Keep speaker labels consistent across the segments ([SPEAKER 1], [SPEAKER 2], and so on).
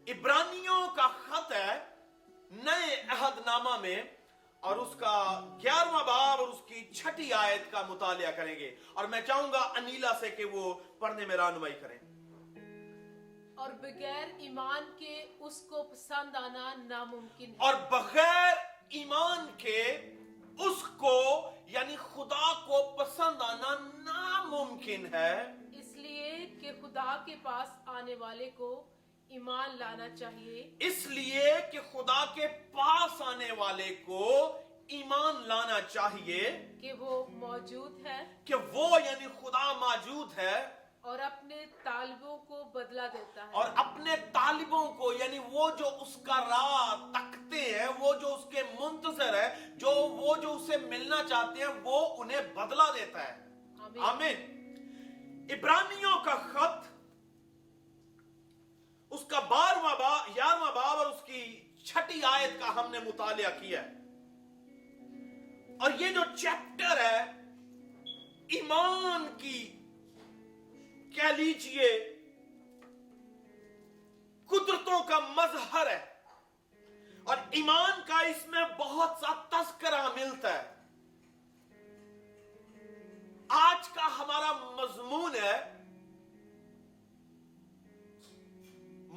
[SPEAKER 1] इब्रानियों का खत है नए अहदनामा में, और उसका 11वां बाब और उसकी 6ठी आयत का मुतालिया करेंगे, और मैं चाहूंगा अनीला से कि वो पढ़ने में रहनुमाई करें।
[SPEAKER 2] और बगैर ईमान के उसको पसंद आना नामुमकिन है।
[SPEAKER 1] और बगैर ईमान के उसको यानी खुदा को पसंद आना नामुमकिन है,
[SPEAKER 2] इसलिए कि खुदा के पास आने वाले को ईमान लाना चाहिए,
[SPEAKER 1] इसलिए कि खुदा के पास आने वाले को ईमान लाना चाहिए
[SPEAKER 2] कि वो मौजूद है
[SPEAKER 1] कि वो यानी खुदा मौजूद है
[SPEAKER 2] और अपने तालिबों को बदला देता है।
[SPEAKER 1] और अपने तालिबों को यानी वो जो उसका राह तकते हैं, वो जो उसके मुंतजर है, वो जो उसे मिलना चाहते हैं, वो उन्हें बदला देता है।
[SPEAKER 2] आमीन।
[SPEAKER 1] आमीन। इब्रानियों का खत उसका 11वां बाब और उसकी 6ठी आयत का हमने मुतालिया किया है, और ये जो चैप्टर है ईमान की, कह लीजिए कुदरतों का मजहर है, और ईमान का इसमें बहुत सा तस्करा मिलता है। आज का हमारा मजमून है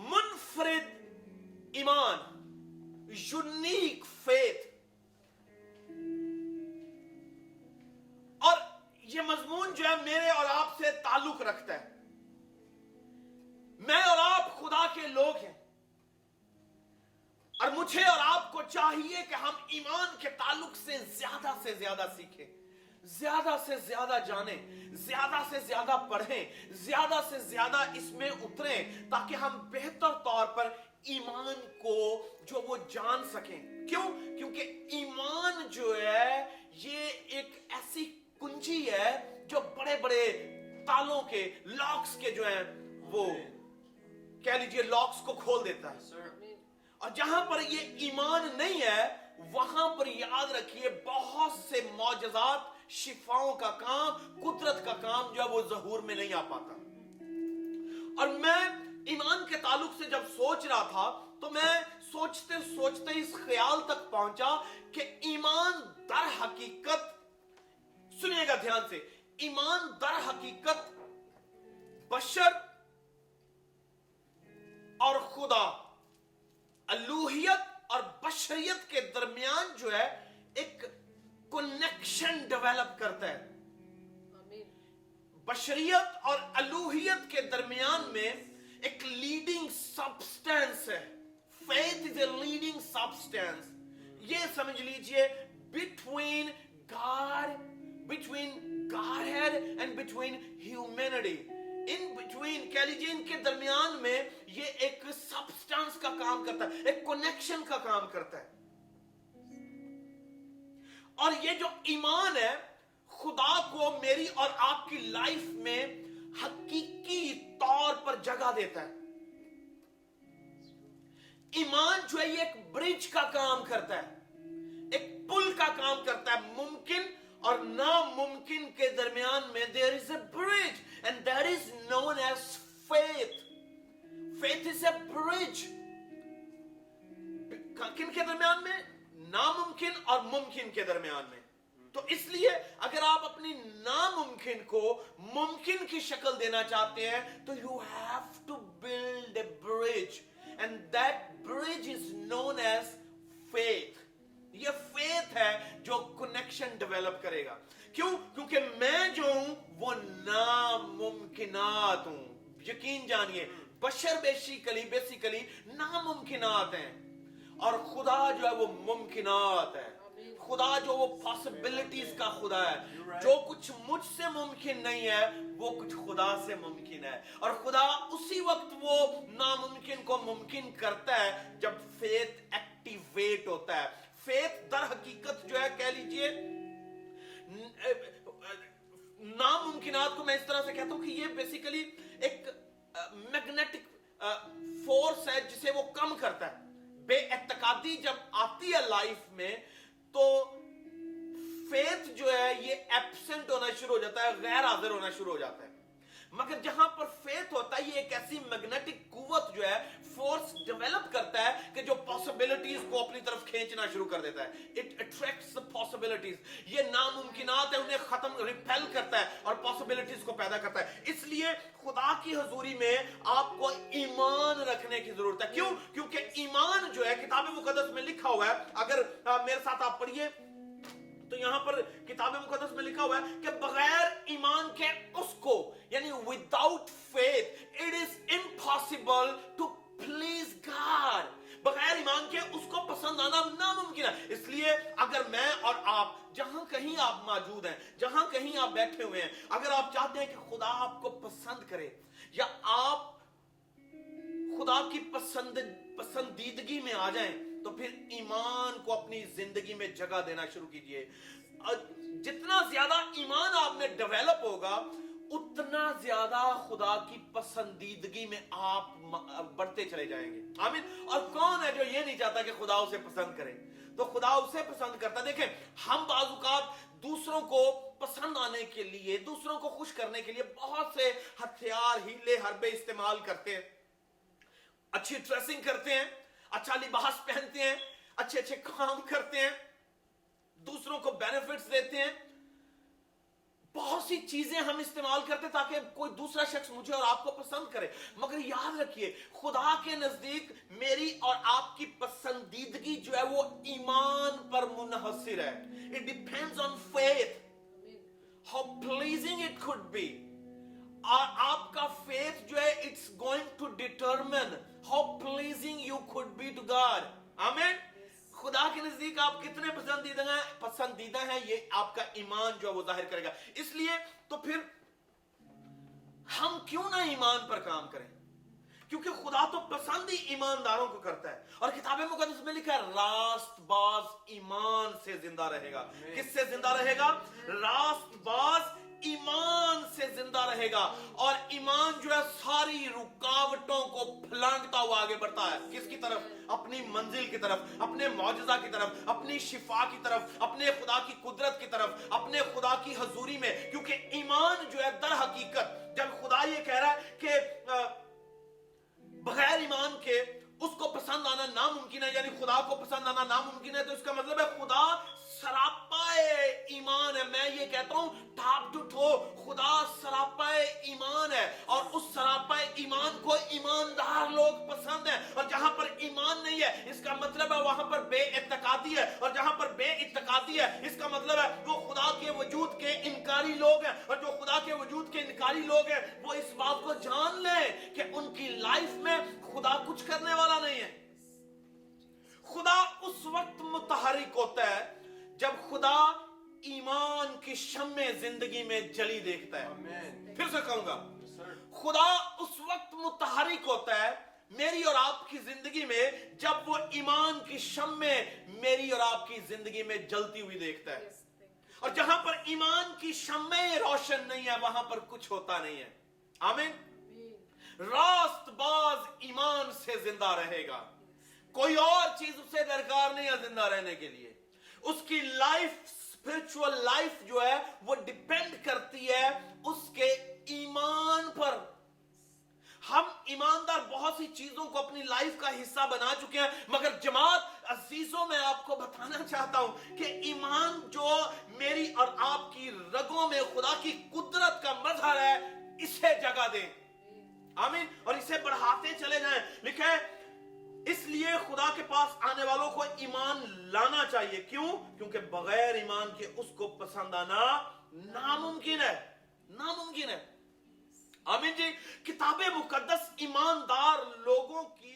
[SPEAKER 1] मुनफरिद ईमान, यूनिक फेथ, और ये मजमून जो है मेरे और आपसे ताल्लुक रखता है। मैं और आप खुदा के लोग हैं, और मुझे और आपको चाहिए कि हम ईमान के ताल्लुक से ज्यादा सीखें, ज्यादा से ज्यादा जानें, ज्यादा से ज्यादा पढ़ें, ज्यादा से ज्यादा इसमें उतरें, ताकि हम बेहतर तौर पर ईमान को जो वो जान सकें। क्यों? क्योंकि ईमान जो है ये एक ऐसी कुंजी है जो बड़े बड़े तालों के, लॉक्स के जो है वो कह लीजिए लॉक्स को खोल देता है। और जहां पर ये ईमान नहीं है वहां पर याद रखिए बहुत से मौजज़ात, शिफाओं का काम, कुदरत का काम जो है वो ज़हूर में नहीं आ पाता। और मैं ईमान के ताल्लुक से जब सोच रहा था तो मैं सोचते सोचते इस ख्याल तक पहुंचा कि ईमान दर हकीकत, सुनिएगा ध्यान से, ईमान दर हकीकत बशर और खुदा, अलूहियत और बशरियत के दरमियान जो है एक कनेक्शन डेवलप करता है।
[SPEAKER 2] आमीन।
[SPEAKER 1] बशरियत और अलूहियत के दरमियान में एक लीडिंग सब्सटेंस है। Faith is a leading substance. ये समझ लीजिए between godhead and between humanity, in between कह लीजिए इनके दरमियान में ये एक सब्सटेंस का काम करता है, एक कनेक्शन का काम करता है। और ये जो ईमान है खुदा को मेरी और आपकी लाइफ में हकीकी तौर पर जगह देता है। ईमान जो है ये एक ब्रिज का काम करता है, एक पुल का काम करता है। मुमकिन और नामुमकिन के दरमियान में there is a bridge and that is known as faith. Faith is a bridge. किन के दरमियान में? नामुमकिन और मुमकिन के दरमियान में। तो इसलिए अगर आप अपनी नामुमकिन को मुमकिन की शक्ल देना चाहते हैं तो you have to build a bridge and that bridge is known as faith. ये फेथ है जो कनेक्शन डेवलप करेगा। क्यों? क्योंकि मैं जो हूं वो नामुमकिनात हूं। यकीन जानिए बशर बेसिकली नामुमकिनात हैं और खुदा जो है वो मुमकिनात है। खुदा जो वो पॉसिबिलिटीज का खुदा है। जो कुछ मुझसे मुमकिन नहीं है वो कुछ खुदा से मुमकिन है। और खुदा उसी वक्त वो नामुमकिन को मुमकिन करता है जब फेथ एक्टिवेट होता है। फेथ दर हकीकत जो है कह लीजिए नामुमकिनात को मैं इस तरह से कहता हूं कि ये बेसिकली एक मैग्नेटिक फोर्स है जिसे वो कम करता है। बेएतकादी जब आती है लाइफ में तो फेथ जो है ये एब्सेंट होना शुरू हो जाता है, गैर हाजिर होना शुरू हो जाता है। मगर जहां पर फेथ होता है ये एक ऐसी मैग्नेटिक कुव्वत जो है, फोर्स डेवलप खींचना शुरू कर देता है. It attracts the possibilities. ये नामुमकिनात है उन्हें खत्म रिपेल करता है और पॉसिबिलिटीज को पैदा करता है. इसलिए खुदा की हजूरी में आपको ईमान रखने की जरूरत है. क्यों? क्योंकि ईमान जो है किताब मुकद्दस में लिखा हुआ है. अगर मेरे साथ आप पढ़िए तो यहां पर किताब मुकद्दस में लिखा हुआ है कि बगैर ईमान के उसको, यानी without faith it is impossible to please God. बगैर ईमान के उसको पसंद आना नामुमकिन है. इसलिए अगर मैं और आप जहां कहीं आप मौजूद हैं, जहां कहीं आप बैठे हुए हैं, अगर आप चाहते हैं कि खुदा आपको पसंद करे या आप खुदा की पसंदीदगी में आ जाएं, तो फिर ईमान को अपनी जिंदगी में जगह देना शुरू कीजिए. जितना ज्यादा ईमान आप में डेवलप होगा उतना ज्यादा खुदा की पसंदीदगी में आप बढ़ते चले जाएंगे. आमीन. और कौन है जो ये नहीं चाहता कि खुदा उसे पसंद करे? तो खुदा उसे पसंद करता. देखें, हम बाजुकात दूसरों को पसंद आने के लिए, दूसरों को खुश करने के लिए बहुत से हथियार, हीले, हरबे इस्तेमाल करते हैं. अच्छी ड्रेसिंग करते हैं, अच्छा लिबास पहनते हैं, अच्छे अच्छे काम करते हैं, दूसरों को बेनिफिट्स देते हैं. बहुत सी चीजें हम इस्तेमाल करते हैं ताकि कोई दूसरा शख्स मुझे और आपको पसंद करे. मगर याद रखिए, खुदा के नजदीक मेरी और आपकी पसंदीदगी जो है वो ईमान पर मुनहसिर है. It depends on faith, how pleasing it could be. और आपका फेथ जो है it's going to determine how pleasing you could be to God. आमीन. खुदा के नजदीक आप कितने पसंदीदा हैं ये आपका ईमान जो है वो जाहिर करेगा. इसलिए तो फिर हम क्यों ना ईमान पर काम करें? क्योंकि खुदा तो पसंद ही ईमानदारों को करता है. और किताब मुकद्दस में लिखा है रास्तबाज ईमान से जिंदा रहेगा. किससे जिंदा रहेगा? रास्तबाज ईमान से जिंदा रहेगा. और ईमान जो है सारी रुकावटों को फलांगता हुआ आगे बढ़ता है. किसकी तरफ? अपनी मंजिल की तरफ, अपने मौजज़ा की तरफ, अपनी शिफा की तरफ, अपने खुदा की कुदरत की तरफ, अपने खुदा की हजूरी में. क्योंकि ईमान जो है दर हकीकत जब खुदा ये कह रहा है कि बगैर ईमान के उसको पसंद आना नामुमकिन है, यानी खुदा को पसंद आना नामुमकिन है, तो इसका मतलब है खुदा सरापाए ईमान है. मैं ये कहता हूं टॉप टू टो खुदा सरापाए ईमान है. और उस सरापाए ईमान को ईमानदार लोग पसंद है. और जहां पर ईमान नहीं है इसका मतलब है वहां पर बेइत्तेकादी है. और जहां पर बेइत्तेकादी है इसका मतलब है वो खुदा के वजूद के इनकारी लोग हैं. और जो खुदा के वजूद के इनकारी लोग हैं वो इस बात को जान लें कि उनकी लाइफ में खुदा कुछ करने वाला नहीं है. खुदा उस वक्त मुतहरिक होता है जब खुदा ईमान की शम्मे जिंदगी में जली देखता है. फिर से कहूंगा, खुदा उस वक्त मुतहरिक होता है मेरी और आपकी जिंदगी में जब वो ईमान की शम्मे मेरी और आपकी जिंदगी में जलती हुई देखता है. और जहां पर ईमान की शम्मे रोशन नहीं है वहां पर कुछ होता नहीं है. आमीन. रास्तबाज ईमान से जिंदा रहेगा. कोई और चीज उसे दरकार नहीं है जिंदा रहने के लिए. उसकी लाइफ, स्पिरिचुअल लाइफ जो है वो डिपेंड करती है उसके ईमान पर. हम ईमानदार बहुत सी चीजों को अपनी लाइफ का हिस्सा बना चुके हैं. मगर जमात अजीजों, मैं आपको बताना चाहता हूं कि ईमान जो मेरी और आपकी रगों में खुदा की कुदरत का मजहर है, इसे जगह दें. आमीन. और इसे बढ़ाते चले जाएं. लिखा है इसलिए खुदा के पास आने वालों को ईमान लाना चाहिए. क्यों? क्योंकि बगैर ईमान के उसको पसंद आना नामुमकिन है. नामुमकिन है. आमीन जी. किताबे मुकद्दस ईमानदार लोगों की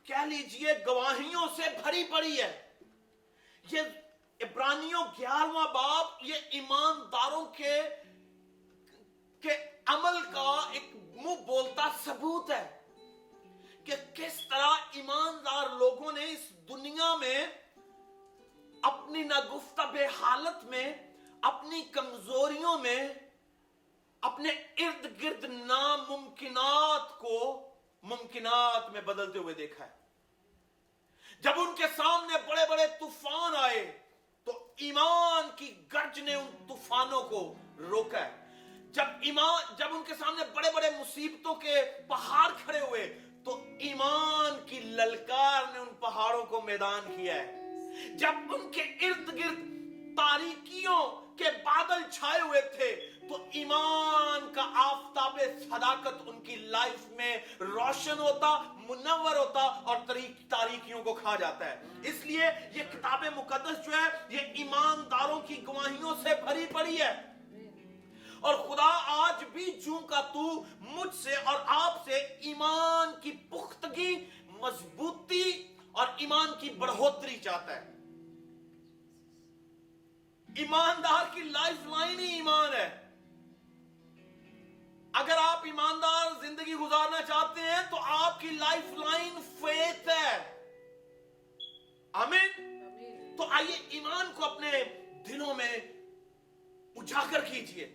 [SPEAKER 1] कह लीजिए गवाहियों से भरी पड़ी है. ये इब्रानियों 11वां बाब ये ईमानदारों के अमल का एक मुंह बोलता सबूत है कि किस तरह ईमानदार लोगों ने इस दुनिया में अपनी नागुफ्ताबे हालत में, अपनी कमजोरियों में, अपने इर्द गिर्द नामुमकिनात को मुमकिनात में बदलते हुए देखा है. जब उनके सामने बड़े बड़े तूफान आए तो ईमान की गर्ज ने उन तूफानों को रोका है. जब उनके सामने बड़े बड़े मुसीबतों के पहाड़ खड़े हुए तो ईमान की ललकार ने उन पहाड़ों को मैदान किया है. जब उनके इर्द गिर्द तारीकियों के बादल छाए हुए थे तो ईमान का आफताब सदाकत उनकी लाइफ में रोशन होता, मुनव्वर होता और तारीकियों को खा जाता है। इसलिए ये किताब मुकद्दस जो है ये ईमानदारों की गवाहियों से भरी पड़ी है। और खुदा आज भी जूं का तू मुझसे और आपसे ईमान की पुख्तगी, मजबूती और ईमान की बढ़ोतरी चाहता है। ईमानदार की लाइफ लाइन ही ईमान है। अगर आप ईमानदार जिंदगी गुजारना चाहते हैं तो आपकी लाइफ लाइन फेथ है। आमीन। तो आइए ईमान को अपने दिलों में उजागर कीजिए।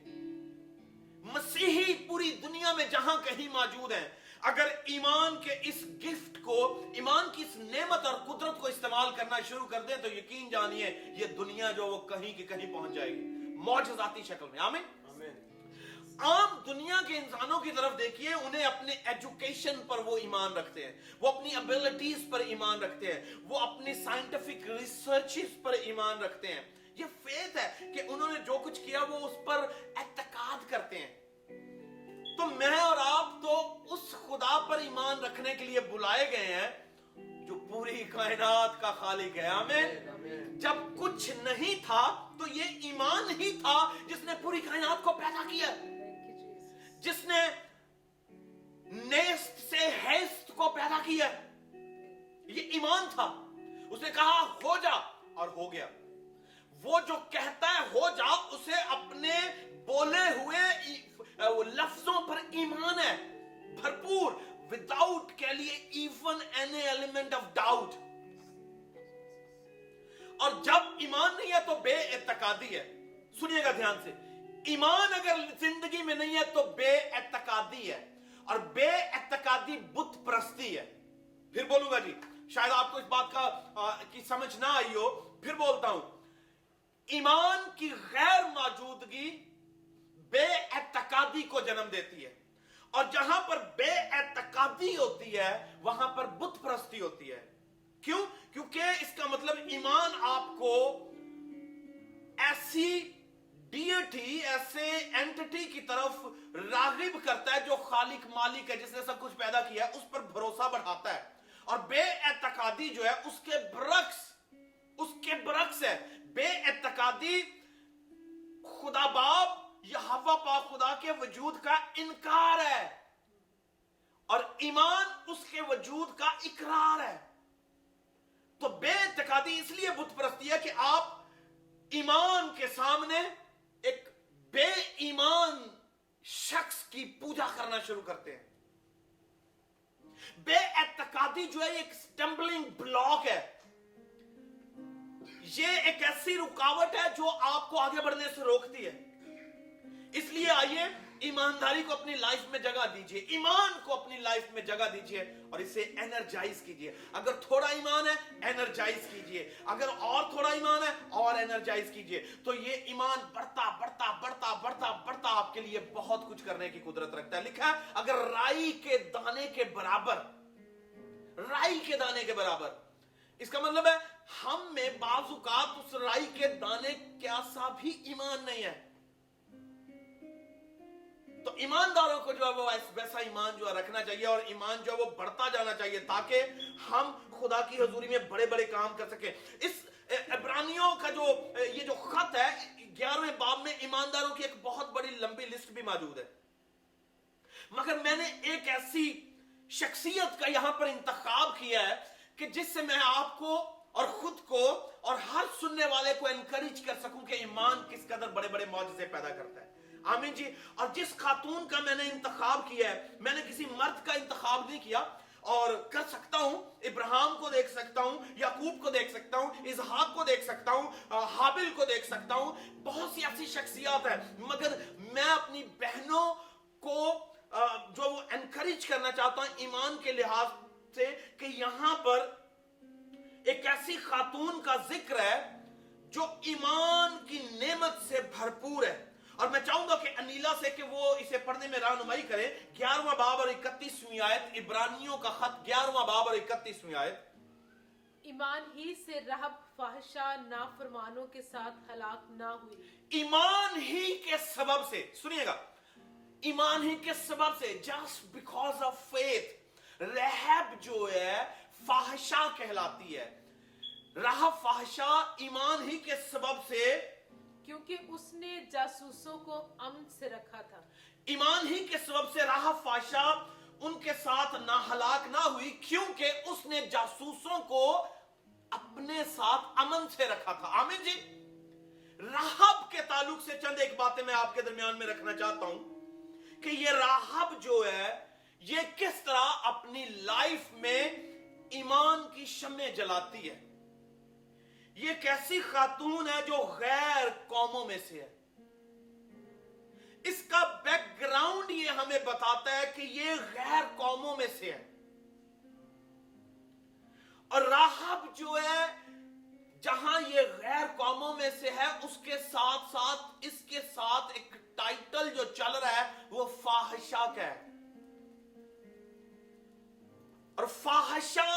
[SPEAKER 1] मसीही पूरी दुनिया में जहां कहीं मौजूद हैं, अगर ईमान के इस गिफ्ट को, ईमान की इस नेमत और कुदरत को इस्तेमाल करना शुरू कर दें तो यकीन जानिए ये दुनिया जो वो कहीं की कहीं पहुंच जाएगी मौजज़ाती शक्ल में। आमीन। आम दुनिया के इंसानों की तरफ देखिए, उन्हें अपने एजुकेशन पर वो ईमान रखते हैं, वो अपनी एबिलिटीज पर ईमान रखते हैं, वो अपनी साइंटिफिक रिसर्चेस पर ईमान रखते हैं। ये फेथ है कि उन्होंने जो कुछ किया वो उस पर एतकाद करते हैं। तो मैं और आप तो उस खुदा पर ईमान रखने के लिए बुलाए गए हैं जो पूरी कायनात का खालिक है। आमीन। जब कुछ नहीं था तो ये ईमान ही था जिसने पूरी कायनात को पैदा किया, जिसने नेस्त से हेस्त को पैदा किया। ये ईमान था। उसने कहा हो जा और हो गया। वो जो कहता है हो जा, उसे अपने बोले हुए लफ्जों पर ईमान है भरपूर, विदाउट कह लिए even any element of doubt. और जब ईमान नहीं है तो बेएतकादी है। सुनिएगा ध्यान से, ईमान अगर जिंदगी में नहीं है तो बेएतकादी है, और बेएतकादी बुत परस्ती है। फिर बोलूंगा जी, शायद आपको इस बात की समझ ना आई हो, फिर बोलता हूं। ईमान की गैर मौजूदगी बेएतकादी को जन्म देती है, और जहां पर बेएतकादी होती है वहां पर बुत परस्ती होती है। क्यों? क्योंकि इसका मतलब ईमान आपको ऐसी डियटी, ऐसे एंटिटी की तरफ रागिब करता है जो खालिक मालिक है, जिसने सब कुछ पैदा किया है, उस पर भरोसा बढ़ाता है। और बेएतकादी जो है उसके बरक्स है। बेएतकादी खुदा बाप या हवा पाक खुदा के वजूद का इनकार है, और ईमान उसके वजूद का इकरार है। तो बेएतकादी इसलिए बुत परस्ती है कि आप ईमान के सामने एक बेईमान शख्स की पूजा करना शुरू करते हैं। बेएतकादी जो है एक स्टम्बलिंग ब्लॉक है। ये एक ऐसी रुकावट है जो आपको आगे बढ़ने से रोकती है। इसलिए आइए ईमानदारी को अपनी लाइफ में जगह दीजिए, ईमान को अपनी लाइफ में जगह दीजिए और इसे एनर्जाइज कीजिए। अगर थोड़ा ईमान है एनर्जाइज कीजिए, अगर और थोड़ा ईमान है और एनर्जाइज कीजिए। तो ये ईमान बढ़ता बढ़ता बढ़ता बढ़ता बढ़ता आपके लिए बहुत कुछ करने की कुदरत रखता है। लिखा है अगर राई के दाने के बराबर, राई के दाने के बराबर, इसका मतलब है हम में बाजुकात उस राई के दाने क्या सा भी ईमान नहीं है। तो ईमानदारों को जो है वो वैसा ईमान जो है रखना चाहिए, और ईमान जो है वो बढ़ता जाना चाहिए ताकि हम खुदा की हजूरी में बड़े बड़े काम कर सके। इस इब्रानियों का जो ये जो खत है 11वें बाब में ईमानदारों की एक बहुत बड़ी लंबी लिस्ट भी मौजूद है, मगर मैंने एक ऐसी शख्सियत का यहां पर इंतखाब किया है कि जिससे मैं आपको और खुद को और हर सुनने वाले को एनकरेज कर सकूं कि ईमान किस कदर बड़े बड़े मौजज़े पैदा करता है। आमीन जी। और जिस खातून का मैंने इंतखाब किया है, मैंने किसी मर्द का इंतखाब नहीं किया, और कर सकता हूं इब्राहिम को देख सकता हूं, याकूब को देख सकता हूं, इसहाक को देख सकता हूं, हाबिल को देख सकता हूं, बहुत सी ऐसी शख्सियत है, मगर मैं अपनी बहनों को जो वो एनकरेज करना चाहता हूं ईमान के लिहाज से कि यहां पर एक ऐसी खातून का जिक्र है जो ईमान की नेमत से भरपूर है। और मैं चाहूंगा कि अनीला से कि वो इसे पढ़ने में रहनुमाई करे। 11वां बाब और 31वीं आयत, इब्रानियों का खत 11वां बाब और 31वीं आयत।
[SPEAKER 2] ईमान ही से रहब फाहिशा नाफरमानों के साथ हलाक ना हुई।
[SPEAKER 1] ईमान ही के सबब से, सुनिएगा, ईमान ही के सबब से, जस्ट बिकॉज ऑफ फेथ, रहब जो है फाहिशा कहलाती है। रहब फाहिशा ईमान ही के सबब से,
[SPEAKER 2] क्योंकि उसने जासूसों को अमन से रखा था।
[SPEAKER 1] ईमान ही के सबब से रहब फाहिशा उनके साथ ना हलाक ना हुई, क्योंकि उसने जासूसों को अपने साथ अमन से रखा था। आमीन जी। राहब के ताल्लुक से चंद एक बातें मैं आपके दरमियान में रखना चाहता हूं कि ये राहब जो है ये किस तरह अपनी लाइफ में ईमान की शम्में जलाती है। ये कैसी खातून है जो गैर कौमों में से है। इसका बैकग्राउंड ये हमें बताता है कि ये गैर कौमों में से है। और राहब जो है जहां ये गैर कौमों में से है, उसके साथ साथ इसके साथ एक टाइटल जो चल रहा है वो फाहिशा का है। और फाहिशा,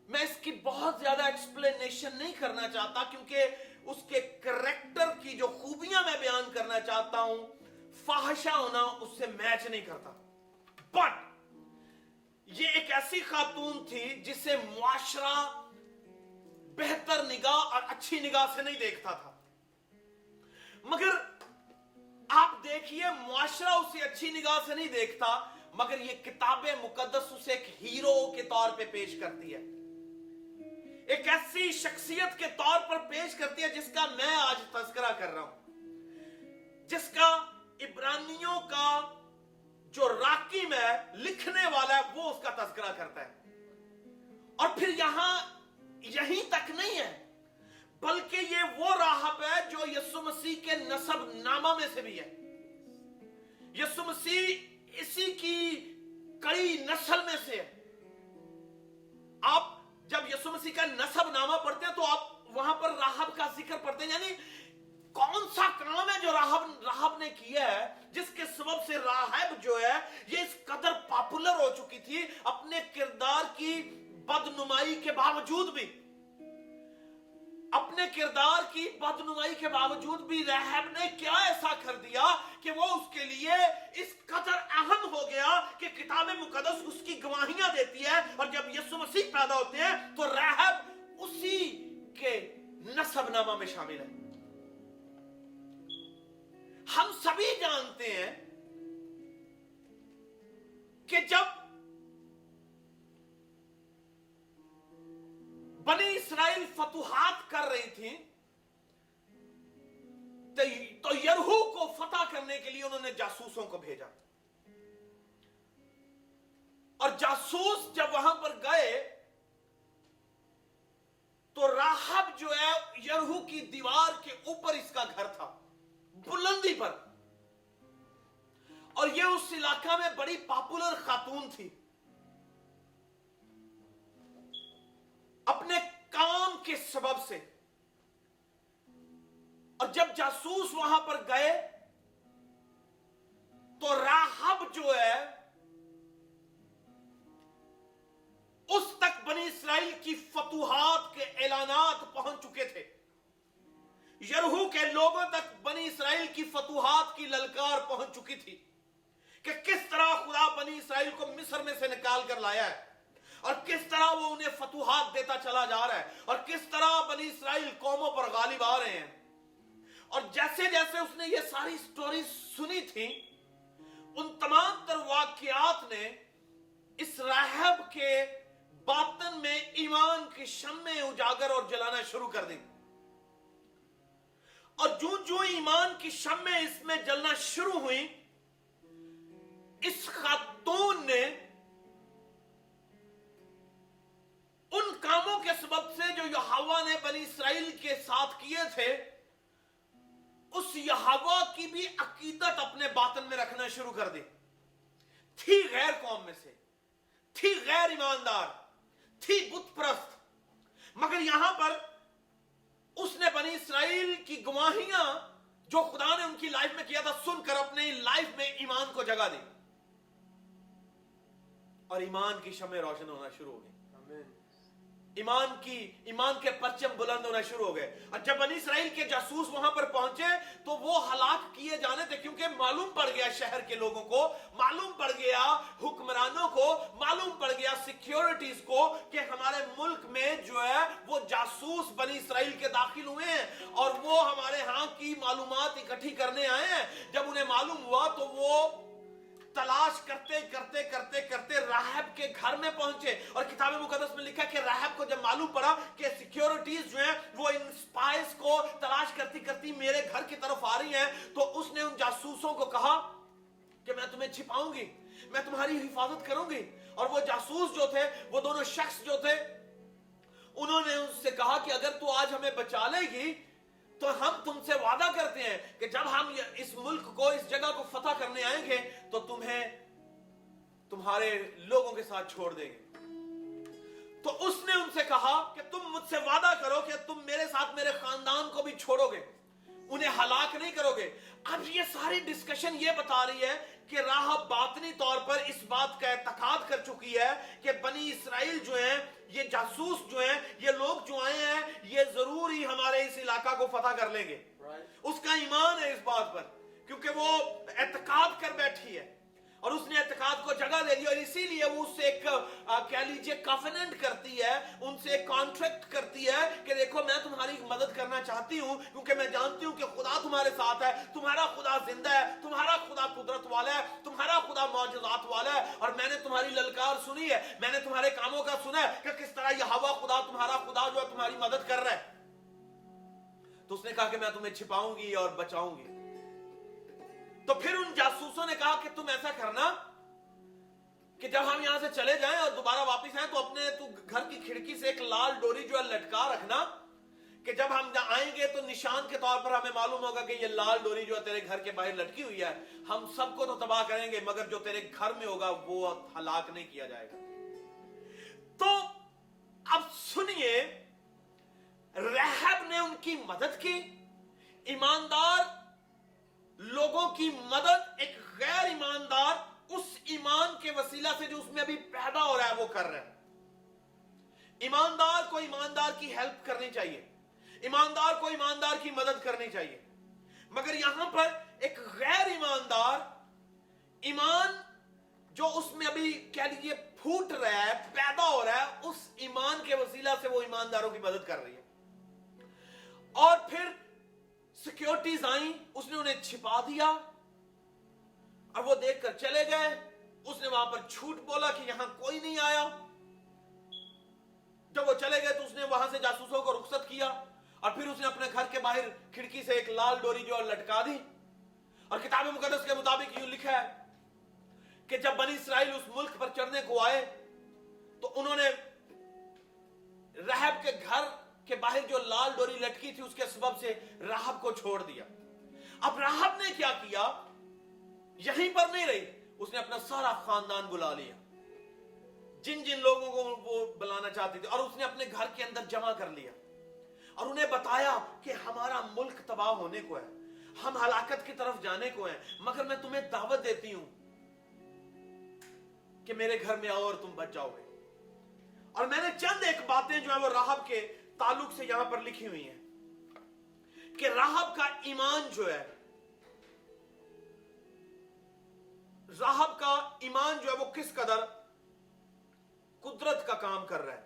[SPEAKER 1] मैं इसकी बहुत ज्यादा एक्सप्लेनेशन नहीं करना चाहता क्योंकि उसके कैरेक्टर की जो खूबियां मैं बयान करना चाहता हूं, फाहिशा होना उससे मैच नहीं करता। बट ये एक ऐसी खातून थी जिसे मुआशरा बेहतर निगाह और अच्छी निगाह से नहीं देखता था। मगर आप देखिए, मुआशरा उसे अच्छी निगाह से नहीं देखता, मगर ये किताबे मुकद्दस उसे एक हीरो के तौर पे पेश करती है, एक ऐसी शख्सियत के तौर पर पेश करती है जिसका मैं आज तज़किरा कर रहा हूं, जिसका इब्रानियों का जो राकीम है, लिखने वाला है, वो उसका तज़किरा करता है। और फिर यहीं तक नहीं है, बल्कि ये वो राहब है जो यीशु मसीह के नसब नामा में से भी है। यीशु मसीह इसी की कई नस्ल में से है। आप जब यीशु मसीह का नसब नामा पढ़ते हैं तो आप वहां पर राहब का जिक्र पढ़ते हैं, यानी कौन सा काम है जो राहब ने किया है जिसके सबब से राहब जो है ये इस कदर पॉपुलर हो चुकी थी। अपने किरदार की बदनुमाई के बावजूद भी, अपने किरदार की बदनुमाई के बावजूद भी राहब ने क्या ऐसा कर दिया कि वो उसके लिए इस कदर अहम हो गया कि किताब मुकद्दस उसकी गवाहियां देती है। और जब यीशु मसीह पैदा होते हैं तो राहब उसी के नसबनामा में शामिल है। हम सभी जानते हैं कि जब बनी इस्राइल फतुहात कर रही थी तो यरहू को फतह करने के लिए उन्होंने जासूसों को भेजा। और जासूस जब वहां पर गए तो राहब जो है यरहू की दीवार के ऊपर इसका घर था, बुलंदी पर, और ये उस इलाका में बड़ी पॉपुलर खातून थी। अपने काम के सबब से। और जब जासूस वहां पर गए तो राहब जो है उस तक बनी इस्राइल की फतुहात के ऐलानात पहुंच चुके थे। यरहू के लोगों तक बनी इस्राइल की फतुहात की ललकार पहुंच चुकी थी कि किस तरह खुदा बनी इस्राइल को मिस्र में से निकाल कर लाया है और किस तरह वो उन्हें फतुहात देता चला जा रहा है और किस तरह बनी इस्राइल कौमों पर गालिब आ रहे हैं। और जैसे जैसे उसने ये सारी स्टोरी सुनी थी, उन तमाम तर वाकयात ने इस राहब के बातन में ईमान की शम्में उजागर और जलाना शुरू कर दी। और जो जो ईमान की शम्में इसमें जलना शुरू हुई, इस खातून ने उन कामों के सबब से जो यहोवा ने बनी इस्राइल के साथ किए थे, उस यहोवा की भी अकीदत अपने बातन में रखना शुरू कर दी। थी गैर कौम में से, थी गैर ईमानदार, थी बुत परस्त, मगर यहां पर उसने बनी इस्राइल की गवाहियां जो खुदा ने उनकी लाइफ में किया था सुनकर अपने लाइफ में ईमान को जगा दी और ईमान की शम्में रोशन होना शुरू हो गई। ईमान के परचम बुलंद होना शुरू हो गए। और जब बनी इसराइल के जासूस वहां पर पहुंचे तो वो हलाक किए जाने थे, क्योंकि मालूम पड़ गया शहर के लोगों को, मालूम पड़ गया हुक्मरानों को, मालूम पड़ गया सिक्योरिटीज को कि हमारे मुल्क में जो है वो जासूस बनी इसराइल के दाखिल हुए हैं और वो हमारे यहाँ की मालूमात इकट्ठी करने आए हैं। जब उन्हें मालूम हुआ तो वो तलाश करते करते करते करते राहब के घर में पहुंचे। और किताब मुकद्दस में लिखा है कि राहब को जब मालूम पड़ा कि सिक्योरिटीज जो हैं वो इन स्पाइस को तलाश करती करती मेरे घर की तरफ आ रही हैं, तो उसने उन जासूसों को कहा कि मैं तुम्हें छिपाऊंगी, मैं तुम्हारी हिफाजत करूंगी। और वो जासूस जो थे, वो दोनों शख्स जो थे, उन्होंने उससे कहा कि अगर तू आज हमें बचा लेगी तो हम तुमसे वादा करते हैं कि जब हम इस मुल्क को, इस जगह को फतह करने आएंगे तो तुम्हें तुम्हारे लोगों के साथ छोड़ देंगे। तो उसने उनसे कहा कि तुम मुझसे वादा करो कि तुम मेरे साथ मेरे खानदान को भी छोड़ोगे, उन्हें हलाक नहीं करोगे। अब ये सारी डिस्कशन ये बता रही है कि राहब बातनी तौर पर इस बात का एतकाद कर चुकी है कि बनी इसराइल जो हैं, ये जासूस जो हैं, ये लोग जो आए हैं, ये जरूर ही हमारे इस इलाका को फतह कर लेंगे। उसका ईमान है इस बात पर, क्योंकि वो एतकाद कर बैठी है और उसने एतकाद को जगह दे दी। और इसीलिए वो उससे एक कह लीजिए कॉवेनेंट करती है, उनसे एक कॉन्ट्रैक्ट करती है कि देखो मैं तुम्हारी मदद करना चाहती हूं, क्योंकि मैं जानती हूं कि खुदा तुम्हारे साथ है, तुम्हारा खुदा जिंदा है, तुम्हारा खुदा कुदरत वाला है, तुम्हारा खुदा मौजूदात वाला है। और मैंने तुम्हारी ललकार सुनी है, मैंने तुम्हारे कामों का सुना है कि किस तरह यहोवा खुदा, तुम्हारा खुदा जो है तुम्हारी मदद कर रहा है। तो उसने कहा कि मैं तुम्हें छिपाऊंगी और बचाऊंगी। तो फिर उन जासूसों ने कहा कि तुम ऐसा करना कि जब हम यहां से चले जाएं और दोबारा वापस आए तो अपने तू घर की खिड़की से एक लाल डोरी जो है लटका रखना, कि जब हम आएंगे तो निशान के तौर पर हमें मालूम होगा कि ये लाल डोरी जो है तेरे घर के बाहर लटकी हुई है। हम सबको तो तबाह करेंगे, मगर जो तेरे घर में होगा वो हलाक नहीं किया जाएगा। तो अब सुनिए, रहब ने उनकी मदद की, ईमानदार लोगों की मदद एक गैर ईमानदार उस ईमान के वसीला से जो उसमें अभी पैदा हो रहा है वो कर रहा है। ईमानदार को ईमानदार की हेल्प करनी चाहिए, ईमानदार को ईमानदार की मदद करनी चाहिए, मगर यहां पर एक गैर ईमानदार ईमान जो उसमें अभी कह लीजिए फूट रहा है, पैदा हो रहा है, उस ईमान के वसीला से वो ईमानदारों की मदद कर रही है। और फिर सिक्योरिटीज आई, उसने उन्हें छिपा दिया और वो देखकर चले गए। उसने वहां पर झूठ बोला कि यहां कोई नहीं आया। जब वो चले गए तो उसने वहां से जासूसों को रुखसत किया और फिर उसने अपने घर के बाहर खिड़की से एक लाल डोरी जो लटका दी। और किताब मुकद्दस के मुताबिक यूं लिखा है कि जब बनी इसराइल उस मुल्क पर चढ़ने को आए तो उन्होंने रहब के घर के बाहर जो लाल डोरी लटकी थी उसके सबब से राहब को छोड़ दिया। अब राहब ने क्या किया, यहीं पर नहीं रही, उसने अपना सारा खानदान बुला लिया, जिन जिन लोगों को वो बुलाना चाहती थी, और उसने अपने घर के अंदर जमा कर लिया और उन्हें बताया कि हमारा मुल्क तबाह होने को है, हम हलाकत की तरफ जाने को हैं, मगर मैं तुम्हें दावत देती हूं कि मेरे घर में आओ और तुम बच जाओगे। और मैंने चंद एक बातें जो है वो राहब के ताल्लुक से यहां पर लिखी हुई हैं कि राहब का ईमान जो है, राहब का ईमान जो है वो किस कदर कुदरत का काम कर रहा है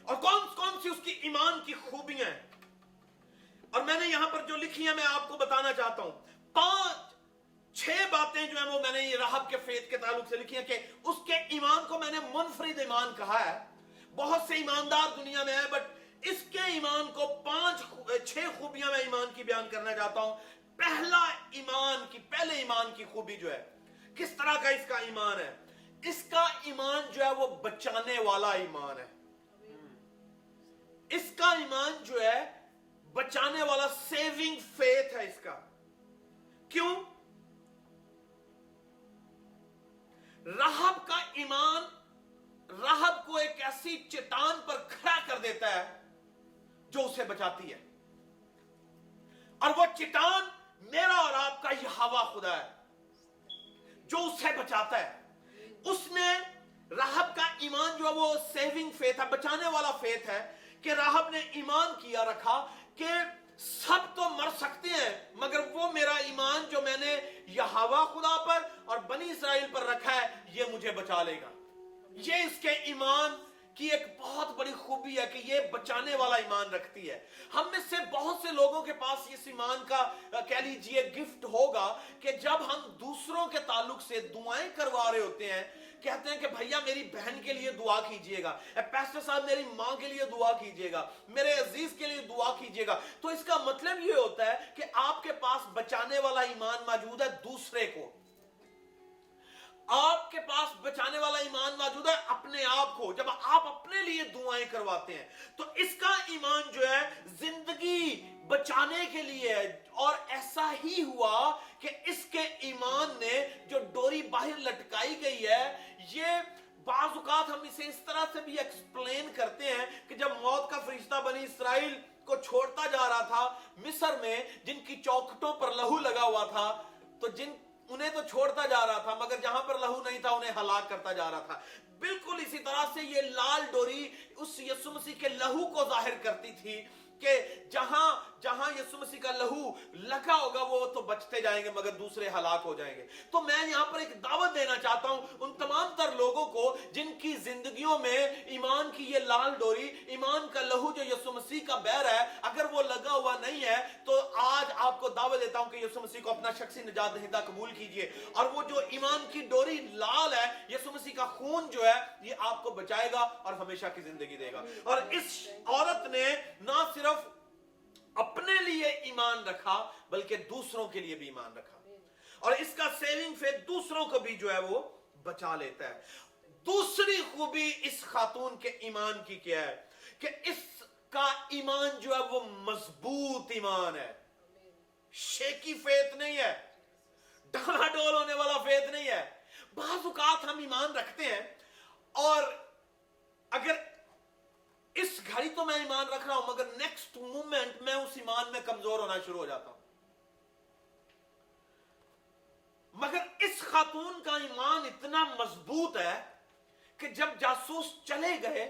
[SPEAKER 1] और कौन कौन सी उसकी ईमान की खूबियां हैं। और मैंने यहां पर जो लिखी है मैं आपको बताना चाहता हूं। 5-6 बातें जो है वो मैंने ये राहब के फेथ के ताल्लुक से लिखी है कि उसके ईमान को मैंने मुनफरिद ईमान कहा है। बहुत से ईमानदार दुनिया में है, बट इसके ईमान को 5-6 खूबियां मैं ईमान की बयान करना चाहता हूं। पहले ईमान की खूबी जो है, किस तरह का इसका ईमान है, इसका ईमान जो है वो बचाने वाला ईमान है। इसका ईमान जो है बचाने वाला, सेविंग फेथ है इसका। क्यों? राहब का ईमान राहब को एक ऐसी चट्टान पर खड़ा कर देता है जो उसे बचाती है, और वो चट्टान मेरा और आपका यहोवा खुदा है जो उसे बचाता है। उसने राहब का ईमान जो है वो सेविंग फेथ है, बचाने वाला फेथ है कि राहब ने ईमान किया रखा कि सब तो मर सकते हैं मगर वो मेरा ईमान जो मैंने यहोवा खुदा पर और बनी इस्राएल पर रखा है ये मुझे बचा लेगा। ये इसके ईमान की एक बहुत बड़ी खूबी है कि ये बचाने वाला ईमान रखती है। हम में से बहुत से लोगों के पास इस ईमान का कह लीजिए गिफ्ट होगा कि जब हम दूसरों के ताल्लुक से दुआएं करवा रहे होते हैं, कहते हैं कि भैया मेरी बहन के लिए दुआ कीजिएगा, पास्टर साहब मेरी माँ के लिए दुआ कीजिएगा, मेरे अजीज के लिए दुआ कीजिएगा, तो इसका मतलब ये होता है कि आपके पास बचाने वाला ईमान मौजूद है दूसरे को, आपके पास बचाने वाला ईमान मौजूद है अपने आप को। जब आप अपने लिए दुआएं करवाते हैं तो इसका ईमान जो है जिंदगी बचाने के लिए है। और ऐसा ही हुआ कि इसके ईमान ने जो डोरी बाहर लटकाई गई है, ये बाज़ औक़ात हम इसे इस तरह से भी एक्सप्लेन करते हैं कि जब मौत का फरिश्ता बनी इस्राएल को छोड़ता जा रहा था मिस्र में, जिनकी चौखटों पर लहू लगा हुआ था, तो उन्हें तो छोड़ता जा रहा था मगर जहां पर लहू नहीं था उन्हें हलाक करता जा रहा था। बिल्कुल इसी तरह से ये लाल डोरी उस यीशु मसीह के लहू को जाहिर करती थी कि जहां जहां यीशु मसीह का लहू लगा होगा वो तो बचते जाएंगे मगर दूसरे हलाक हो जाएंगे। तो मैं यहां पर एक दावत देना चाहता हूं उन तमाम तर लोगों को जिनकी जिंदगियों में ईमान की ये लाल डोरी, ईमान का लहू जो यीशु मसीह का बैर है, अगर वो लगा हुआ नहीं है तो आज आपको दावत देता हूं कि यीशु मसीह को अपना शख्सी निजात दहिंदा कबूल कीजिए। और वो जो ईमान की डोरी लाल है, यीशु मसीह का खून जो है ये आपको बचाएगा और हमेशा की जिंदगी देगा। और इस औरत ने ना सिर्फ अपने लिए ईमान रखा बल्कि दूसरों के लिए भी ईमान रखा, और इसका सेविंग फेथ दूसरों को भी जो है वो बचा लेता है। दूसरी खूबी इस खातून के ईमान की क्या है कि इसका ईमान जो है वो मजबूत ईमान है, शेकी फेथ नहीं है, डालाडोल होने वाला फेथ नहीं है। बाज़ औक़ात हम ईमान रखते हैं और अगर इस घड़ी तो मैं ईमान रख रहा हूं मगर नेक्स्ट मोमेंट मैं उस ईमान में कमजोर होना शुरू हो जाता हूं। मगर इस खातून का ईमान इतना मजबूत है कि जब जासूस चले गए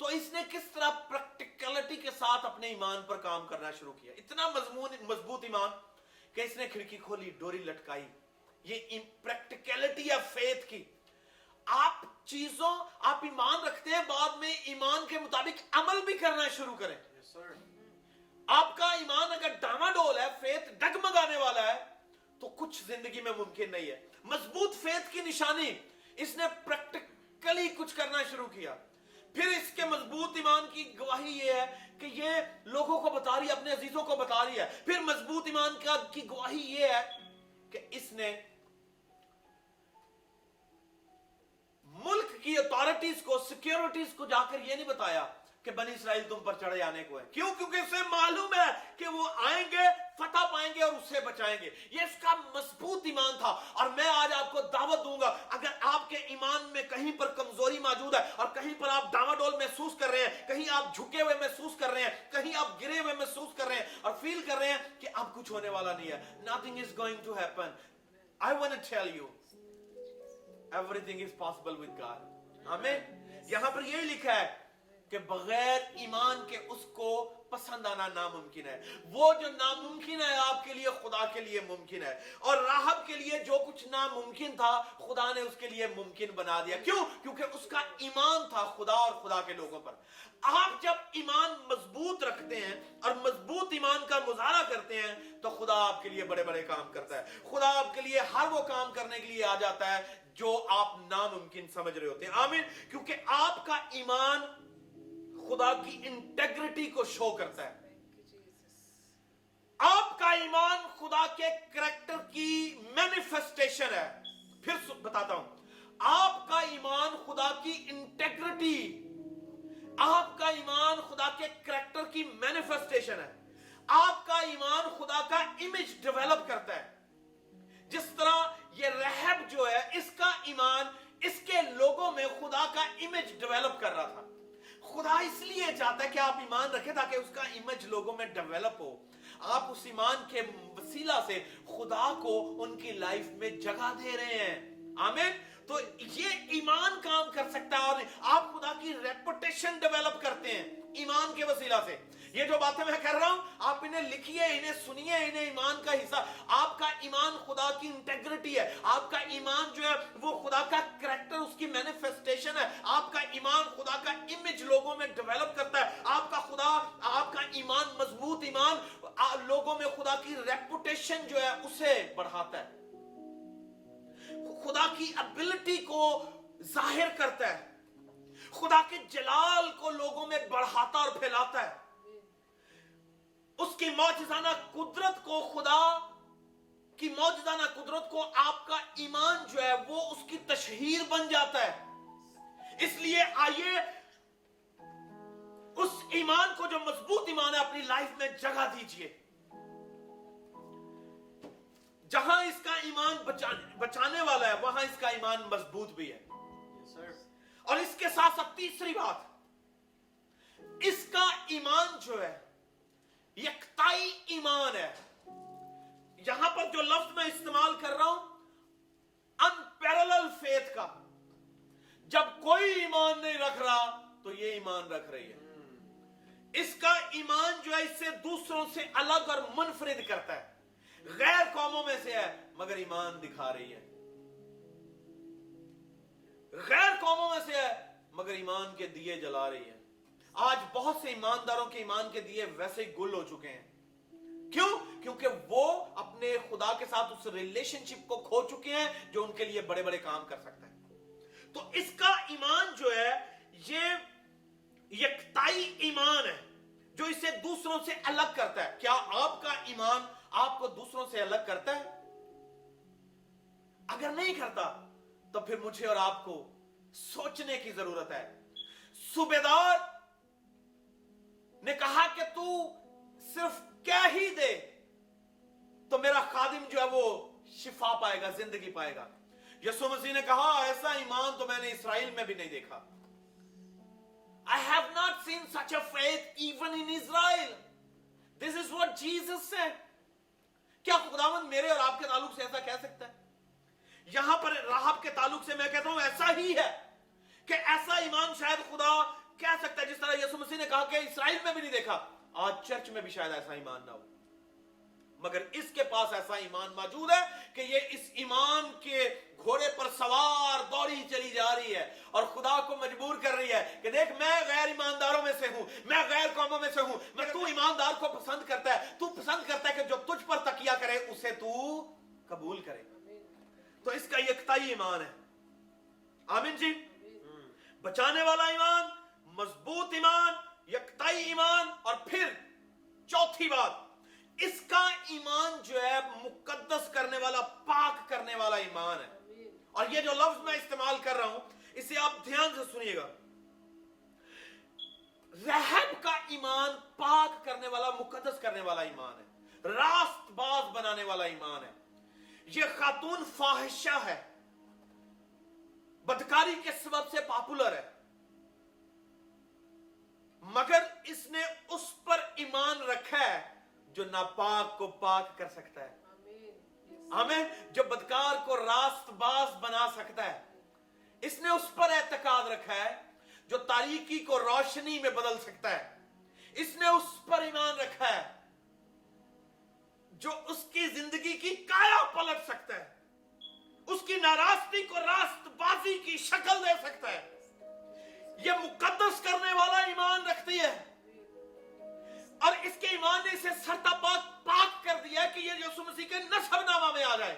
[SPEAKER 1] तो इसने किस तरह प्रैक्टिकलिटी के साथ अपने ईमान पर काम करना शुरू किया। इतना मजबूत ईमान कि इसने खिड़की खोली, डोरी लटकाई। ये प्रैक्टिकलिटी है फेथ की। आप ईमान रखते हैं, बाद में ईमान के मुताबिक अमल भी करना शुरू करें। आपका ईमान अगर डामाडोल है, फेथ डगमगाने वाला है, तो कुछ जिंदगी में मुमकिन नहीं है। मजबूत फेथ की निशानी, इसने प्रैक्टिकली कुछ करना शुरू किया। फिर इसके मजबूत ईमान की गवाही ये है कि ये लोगों को बता रही है, अपने अजीजों को बता रही है। फिर मजबूत ईमान की गवाही ये है कि इसने मुल्क की अथॉरिटीज को, सिक्योरिटीज को जाकर ये नहीं बताया कि बनी इस्राएल तुम पर चढ़े आने को है। क्यों? क्योंकि उसे मालूम है कि वो आएंगे, फतह पाएंगे और उससे बचाएंगे। ये इसका मजबूत ईमान था। और मैं आज आपको दावत दूंगा, अगर आपके ईमान में कहीं पर कमजोरी मौजूद है और कहीं पर आप डामाडोल महसूस कर रहे हैं, कहीं आप झुके हुए महसूस कर रहे हैं, कहीं आप गिरे हुए महसूस कर रहे हैं और फील कर रहे हैं कि अब कुछ होने वाला नहीं है, nothing is going to happen, I want to tell you everything is possible with God. आमीन। यहां पर यही लिखा है कि बगैर ईमान के उसको पसंद आना नामुमकिन है। वो जो नामुमकिन है आपके लिए खुदा के लिए मुमकिन है। और राहब के लिए जो कुछ नामुमकिन था खुदा ने उसके लिए मुमकिन बना दिया। क्यों? क्योंकि उसका ईमान था खुदा और खुदा के लोगों पर। आप जब ईमान मजबूत रखते हैं और मजबूत ईमान का मुजाहरा करते हैं तो खुदा आपके लिए बड़े बड़े काम करता है। खुदा आपके लिए हर वो काम करने के लिए आ जाता है जो आप नामुमकिन समझ रहे होते हैं। आमीन। क्योंकि आपका ईमान खुदा की इंटेग्रिटी को शो करता है। आपका ईमान खुदा के करैक्टर की मैनिफेस्टेशन है। फिर बताता हूं, आपका ईमान खुदा की इंटेग्रिटी, आपका ईमान खुदा के करैक्टर की मैनिफेस्टेशन है। आपका ईमान खुदा का इमेज डेवलप करता है। जिस तरह ये रहब जो है, इसका ईमान इसके लोगों में खुदा का इमेज डेवलप कर रहा था। खुदा इसलिए चाहता है कि आप ईमान रखें ताकि उसका इमेज लोगों में डेवलप हो। आप उस ईमान के वसीला से खुदा को उनकी लाइफ में जगह दे रहे हैं। आमीन। तो ये ईमान काम कर सकता है और आप खुदा की रेपुटेशन डेवलप करते हैं ईमान के वसीला से। ये जो बातें मैं कर रहा हूं, आप इन्हें लिखिए, इन्हें सुनिए, इन्हें ईमान का हिस्सा। आपका ईमान खुदा की इंटेग्रिटी है, आपका ईमान जो है वो खुदा का कैरेक्टर, उसकी मैनिफेस्टेशन है। आपका ईमान खुदा का इमेज लोगों में डेवलप करता है। आपका ईमान, मजबूत ईमान लोगों में खुदा की रेपुटेशन जो है उसे बढ़ाता है, खुदा की एबिलिटी को जाहिर करता है, खुदा के जलाल को लोगों में बढ़ाता और फैलाता है। उसकी मौजज़ाना कुदरत को, खुदा की मौजज़ाना कुदरत को आपका ईमान जो है वो उसकी तशहीर बन जाता है। इसलिए आइए उस ईमान को, जो मजबूत ईमान है, अपनी लाइफ में जगह दीजिए। जहां इसका ईमान बचाने वाला है, वहां इसका ईमान मजबूत भी है। और इसके साथ साथ तीसरी बात, इसका ईमान जो है यकताई ईमान है। यहां पर जो लफ्ज मैं इस्तेमाल कर रहा हूं, अनपैरेलल फेथ का। जब कोई ईमान नहीं रख रहा तो ये ईमान रख रही है। इसका ईमान जो है इससे दूसरों से अलग और मुनफरिद करता है। गैर कौमों में से है मगर ईमान दिखा रही है, गैर कौमों में से है मगर ईमान के दिए जला रही है। आज बहुत से ईमानदारों के ईमान के दिए वैसे ही गुल हो चुके हैं। क्यों? क्योंकि वो अपने खुदा के साथ उस रिलेशनशिप को खो चुके हैं जो उनके लिए बड़े बड़े काम कर सकता है। तो इसका ईमान जो है ये यकताई ईमान है जो इसे दूसरों से अलग करता है। क्या आपका ईमान आपको दूसरों से अलग करता है? अगर नहीं करता तो फिर मुझे और आपको सोचने की जरूरत है। सूबेदार ने कहा कि तू सिर्फ कह ही दे तो मेरा खादिम जो है वो शिफा पाएगा, जिंदगी पाएगा। यीशु मसीह ने कहा ऐसा ईमान तो मैंने इस्राएल में भी नहीं देखा। I have not seen such a faith even in Israel. This is what Jesus said. क्या खुदावंद मेरे और आपके ताल्लुक से ऐसा कह सकता है? यहां पर राहब के ताल्लुक से मैं कहता हूं ऐसा ही है कि ऐसा ईमान शायद खुदा कह सकता है जिस तरह यीशु मसीह ने कहा कि इस्राएल में भी नहीं देखा। आज चर्च में भी शायद ऐसा ईमान ना हो, मगर इसके पास ऐसा ईमान मौजूद है कि ये इस ईमान के घोड़े पर सवार दौड़ी चली जा रही है और खुदा को मजबूर कर रही है कि देख मैं गैर ईमानदारों में से हूं, मैं गैर कौमों में से हूं, मगर तू ईमानदार को पसंद करता है। तू पसंद करता है कि जो तुझ पर तकिया करे उसे तू कबूल करे। तो इसका यकताई ईमान है। आमीन जी। बचाने वाला ईमान, मजबूत ईमान, यकताई ईमान, और फिर चौथी बात, इसका ईमान जो है मुकद्दस करने वाला, पाक करने वाला ईमान है। और ये जो लफ्ज मैं इस्तेमाल कर रहा हूं इसे आप ध्यान से सुनिएगा। रहब का ईमान पाक करने वाला, मुकद्दस करने वाला ईमान है, रास्तबाज बनाने वाला ईमान है। ये खातून फाहिशा है, बदकारी के सबब से पॉपुलर है, मगर इसने उस पर ईमान रखा है जो नापाक को पाक कर सकता है। आमीन। जो बदकार को रास्तबाज बना सकता है, इसने उस पर एतकाद रखा है जो तारीकी को रोशनी में बदल सकता है। इसने उस पर ईमान रखा है जो उसकी जिंदगी की काया पलट सकता है, उसकी नाराजगी को रास्तबाजी की शक्ल दे सकता है। यह मुकद्दस करने वाला ईमान रखती है और इसके ईमान ने इसे सरतापाक पाक कर दिया कि ये यीशु मसीह के नसबनामा में आ जाए।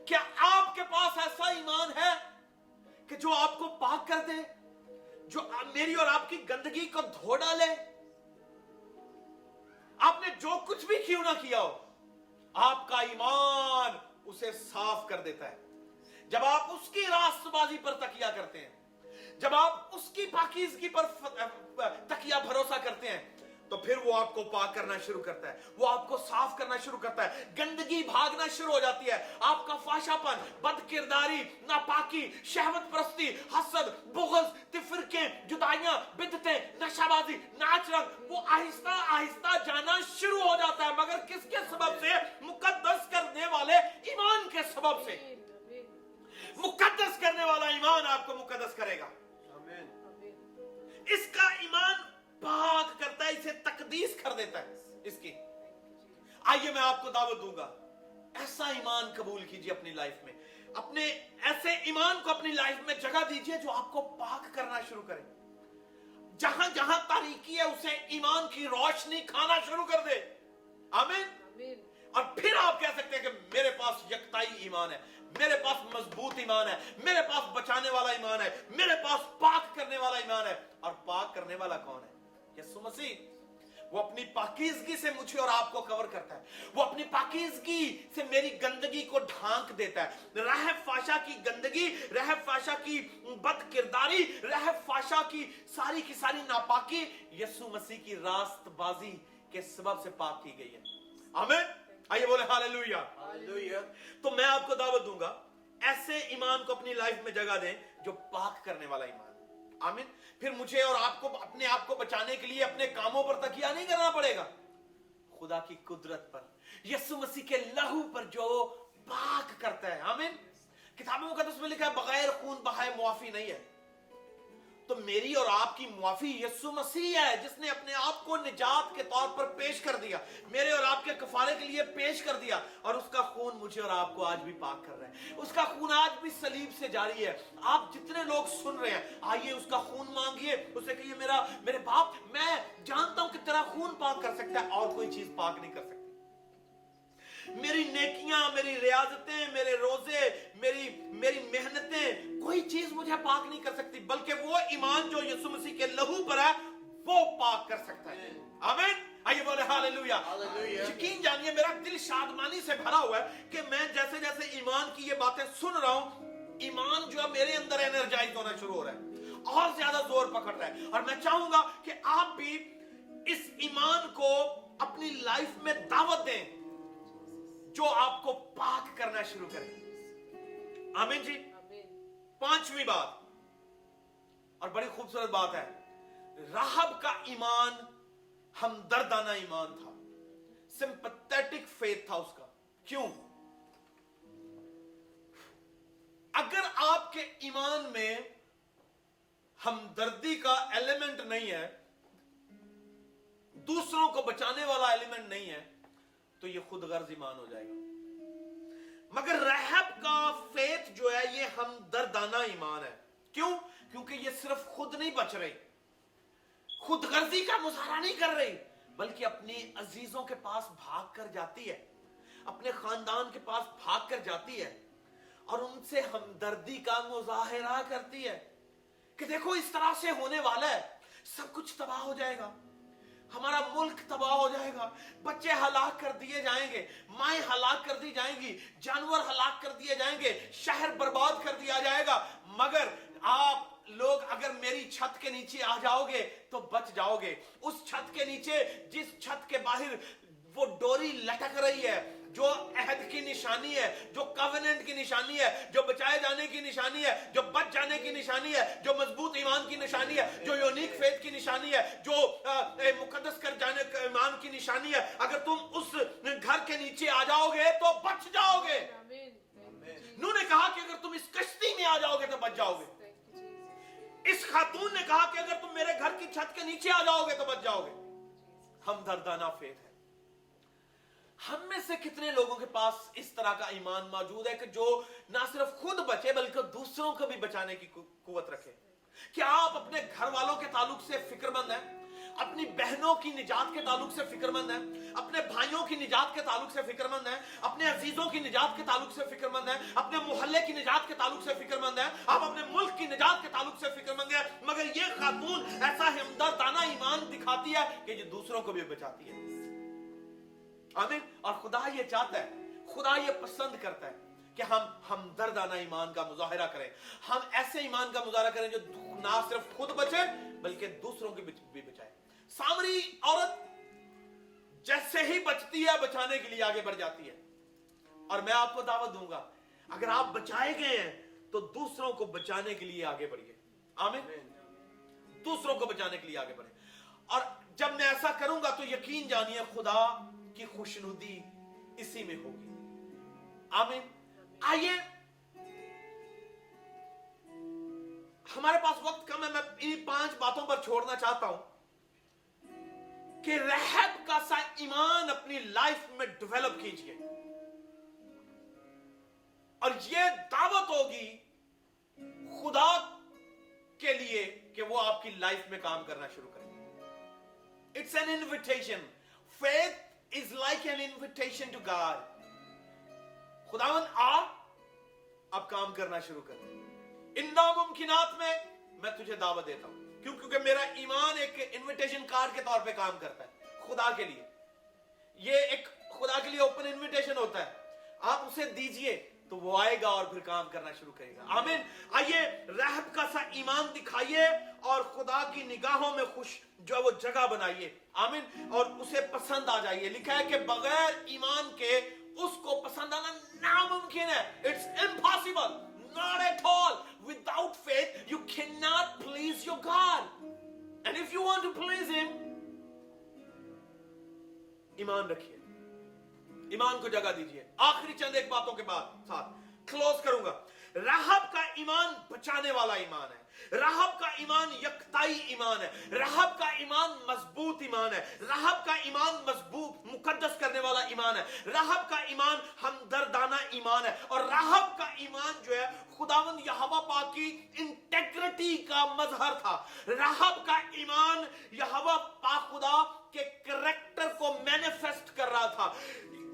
[SPEAKER 1] क्या आपके पास ऐसा ईमान है कि जो आपको पाक कर दे, जो मेरी और आपकी गंदगी को धो डाले? आपने जो कुछ भी क्यों ना किया हो, आपका ईमान उसे साफ कर देता है। जब आप उसकी रास्तबाजी पर तकिया करते हैं, जब आप उसकी पाकीज़गी पर तकिया भरोसा करते हैं, तो फिर वो आपको पाक करना शुरू करता है, वो आपको साफ करना शुरू करता है। गंदगी भागना शुरू हो जाती है। आपका फाशापन, बदकिरदारी, नापाकी, शहवत परस्ती, हसद, बुग़्ज़, तिफरके, जुदाइयां, बिदतें, नशाबाजी, नाच रंग, वो आहिस्ता आहिस्ता जाना शुरू हो जाता है। मगर किसके सबब से? मुकद्दस करने वाले ईमान के सबब से। मुकद्दस करने वाला ईमान आपको मुकद्दस करेगा। इसका ईमान पाक करता है, इसे तकदीस कर देता है इसकी। आइए मैं आपको दावत दूंगा, ऐसा ईमान कबूल कीजिए अपनी लाइफ में। अपने ऐसे ईमान को अपनी लाइफ में जगह दीजिए जो आपको पाक करना शुरू करे। जहां जहां तारीकी है उसे ईमान की रोशनी खाना शुरू कर दे। आमीन। और फिर आप कह सकते हैं कि मेरे पास यकताई ईमान है, मेरे पास मजबूत ईमान है, मेरे पास बचाने वाला ईमान है, मेरे पास पाक करने वाला ईमान है। और पाक करने वाला कौन है? यीशु मसीह। वो अपनी पाकीज़गी से मुझे और आपको कवर करता है। वो अपनी पाकीज़गी से मेरी गंदगी को ढांक देता है। रहब फाशा की गंदगी, रहब फाशा की बदकिरदारी, रहब फाशा की सारी नापाकी यीशु मसीह की रास्तबाजी के सबब से पाक की गई है। आमीन। आइए बोले हालेलुया।
[SPEAKER 3] हालेलुया।
[SPEAKER 1] तो मैं आपको दावत दूंगा, ऐसे ईमान को अपनी लाइफ में जगह दें जो पाक करने वाला ईमान। आमीन। फिर मुझे और आपको अपने आप को बचाने के लिए अपने कामों पर तकिया नहीं करना पड़ेगा, खुदा की कुदरत पर, यीशु मसीह के लहू पर जो पाक करता है। आमीन। किताब मुकद्दस में लिखा है बगैर खून बहाए मुआफी नहीं है। तो मेरी और आपकी मुआफी यीशु मसीह है, जिसने अपने आप को निजात के तौर पर पेश कर दिया, मेरे और आपके कफारे के लिए पेश कर दिया। और उसका खून मुझे और आपको आज भी पाक कर रहा है। उसका खून आज भी सलीब से जारी है। आप जितने लोग सुन रहे हैं, आइए उसका खून मांगिए, उससे कहिए मेरे बाप, मैं जानता हूं कि तेरा खून पाक कर सकता है, और कोई चीज पाक नहीं कर सकती। मेरी नेकियां, मेरी रियाजतें, मेरे रोजे, मेरी मेहनतें, कोई चीज मुझे पाक नहीं कर सकती, बल्कि वो ईमान जो यीशु मसीह के लहू पर है वो पाक कर सकता है। आमीन। आइए बोले हालेलुया। यकीन जानिए, मेरा दिल शादमानी से भरा हुआ है कि मैं जैसे जैसे ईमान की ये बातें सुन रहा हूं, ईमान जो है मेरे अंदर एनर्जाइज होना शुरू हो रहा है और ज्यादा जोर पकड़ रहा है। और मैं चाहूंगा कि आप भी इस ईमान को अपनी लाइफ में दावत दें जो आपको पाक करना शुरू करे। आमीन जी। पांचवी बात, और बड़ी खूबसूरत बात है, राहब का ईमान हमदर्दाना ईमान था, सिंपैथेटिक फेथ था उसका। क्यों? अगर आपके ईमान में हमदर्दी का एलिमेंट नहीं है, दूसरों को बचाने वाला एलिमेंट नहीं है, तो ये खुद गर्ज ईमान हो जाएगा। मगर रहब का फेथ जो है ये हमदर्दाना ईमान है। क्यों? क्योंकि ये सिर्फ खुद नहीं बच रही, खुद गर्जी का मुजाहरा नहीं कर रही, बल्कि अपने अजीजों के पास भाग कर जाती है, अपने खानदान के पास भाग कर जाती है और उनसे हमदर्दी का मुजाहरा करती है कि देखो इस तरह से होने वाला है, सब कुछ तबाह हो जाएगा, हमारा मुल्क तबाह हो जाएगा, बच्चे हलाक कर दिए जाएंगे, माएं हलाक कर दी जाएंगी, जानवर हलाक कर दिए जाएंगे, शहर बर्बाद कर दिया जाएगा। मगर आप लोग अगर मेरी छत के नीचे आ जाओगे तो बच जाओगे। उस छत के नीचे, जिस छत के बाहर वो डोरी लटक रही है, जो अहद की निशानी है, जो कवेनेंट की निशानी है, जो बचाए जाने की निशानी है, जो बच जाने की निशानी है, जो मजबूत ईमान की निशानी है, जो यूनिक फेथ की निशानी है, जो मुकद्दस कर जाने ईमान की निशानी है, अगर तुम उस घर के नीचे आ जाओगे तो बच जाओगे। नूह ने कहा कि अगर तुम इस कश्ती में आ जाओगे तो बच जाओगे। इस खातून ने कहा कि अगर तुम मेरे घर की छत के नीचे आ जाओगे तो बच जाओगे। हमदर्दाना फेथ है। हम में से कितने लोगों के पास इस तरह का ईमान मौजूद है कि जो ना सिर्फ खुद बचे बल्कि दूसरों को भी बचाने की कुव्वत रखे? क्या आप अपने घर वालों के ताल्लुक से फिक्रमंद हैं? अपनी बहनों की निजात के ताल्लुक से फिक्रमंद हैं? अपने भाइयों की निजात के ताल्लुक से फिक्रमंद हैं? अपने अजीजों की निजात के ताल्लुक से फिक्रमंद हैं? अपने मोहल्ले की निजात के ताल्लुक से फिक्रमंद हैं? आप अपने मुल्क की निजात के ताल्लुक से फिक्रमंद हैं? मगर ये खातून ऐसा हमदर्दाना ईमान दिखाती है कि जो दूसरों को भी बचाती है। आमीन। और खुदा ये चाहता है, खुदा ये पसंद करता है कि हम हमदर्दाना ईमान का मुजाहिरा करें। हम ऐसे ईमान का मुजाहिरा करें जो ना सिर्फ खुद बचे बल्कि दूसरों की भी बचाए। सामरी औरत जैसे ही बचती है बचाने के लिए आगे बढ़ जाती है। और मैं आपको दावत दूंगा, अगर आप बचाए गए हैं तो दूसरों को बचाने के लिए आगे बढ़िए। आमीन। दूसरों को बचाने के लिए आगे बढ़े। और जब मैं ऐसा करूंगा तो यकीन जानिए खुदा की खुशनुदी इसी में होगी। आमीन। आइए हमारे पास वक्त कम है, मैं इन 5 बातों पर छोड़ना चाहता हूं कि रहब का सा ईमान अपनी लाइफ में डेवलप कीजिए, और ये दावत होगी खुदा के लिए कि वो आपकी लाइफ में काम करना शुरू करें। It's an invitation. Faith is like an invitation to God. खुदावन आ, अब काम करना शुरू कर। इन नामुमकिनात में मैं तुझे दावत देता हूं, क्योंकि मेरा ईमान एक इन्विटेशन कार्ड के तौर पे काम करता है खुदा के लिए। ये एक खुदा के लिए ओपन इन्विटेशन होता है, आप उसे दीजिए तो वो आएगा और फिर काम करना शुरू करेगा। आमीन। आइए रहब का सा ईमान दिखाइए और खुदा की निगाहों में खुश जो है वो जगह बनाइए। आमीन। और उसे पसंद आ जाइए। लिखा है कि बगैर ईमान के उसको पसंद आना नामुमकिन है। It's impossible, not at all. Without faith you can not please your God, and if you want to please him, ईमान रखिए, ईमान को जगह दीजिए। आखिरी चंद एक बातों के बाद साथ क्लोज करूंगा। रहब का ईमान बचाने वाला ईमान है। रहब का ईमान यकताई ईमान है। रहब का ईमान मजबूत ईमान है। रहब का ईमान मजबूत मुकद्दस करने वाला ईमान है। रहब का ईमान हमदर्दाना ईमान है। और रहब का ईमान जो है खुदावंद यहोवा पाक की इंटेग्रिटी का मजहर था। रहब का ईमान यहोवा पाक खुदा के कैरेक्टर को मैनिफेस्ट कर रहा था।